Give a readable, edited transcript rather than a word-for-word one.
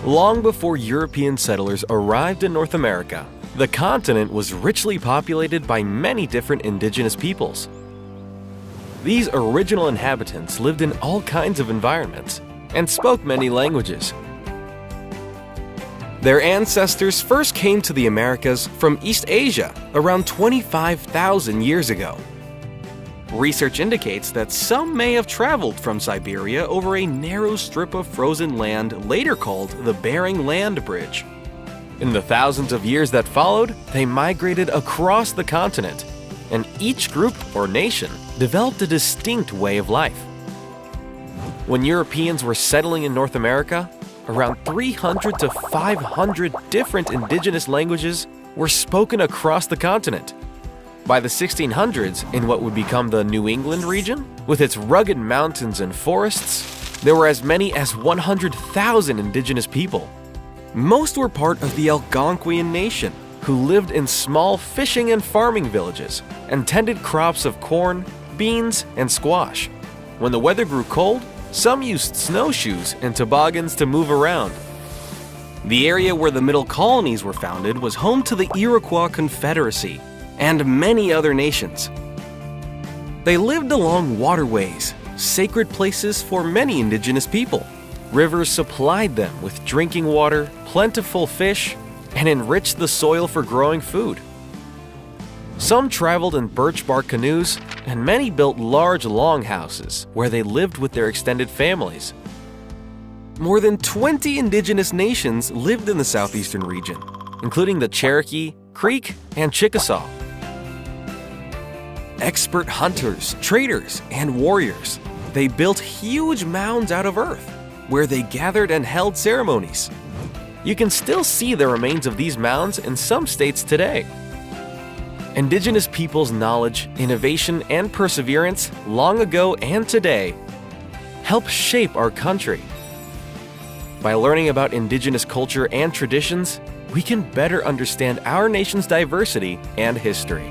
Long before European settlers arrived in North America, the continent was richly populated by many different indigenous peoples. These original inhabitants lived in all kinds of environments and spoke many languages. Their ancestors first came to the Americas from East Asia around 25,000 years ago. Research indicates that some may have traveled from Siberia over a narrow strip of frozen land later called the Bering Land Bridge. In the thousands of years that followed, they migrated across the continent, and each group or nation developed a distinct way of life. When Europeans were settling in North America, around 300 to 500 different indigenous languages were spoken across the continent. By the 1600s, in what would become the New England region, with its rugged mountains and forests, there were as many as 100,000 indigenous people. Most were part of the Algonquian nation, who lived in small fishing and farming villages and tended crops of corn, beans, and squash. When the weather grew cold, some used snowshoes and toboggans to move around. The area where the Middle Colonies were founded was home to the Iroquois Confederacy and many other nations. They lived along waterways, sacred places for many indigenous people. Rivers supplied them with drinking water, plentiful fish, and enriched the soil for growing food. Some traveled in birch bark canoes, and many built large longhouses where they lived with their extended families. More than 20 indigenous nations lived in the Southeastern region, including the Cherokee, Creek, and Chickasaw. Expert hunters, traders, and warriors, they built huge mounds out of earth, where they gathered and held ceremonies. You can still see the remains of these mounds in some states today. Indigenous peoples' knowledge, innovation, and perseverance long ago and today help shape our country. By learning about indigenous culture and traditions, we can better understand our nation's diversity and history.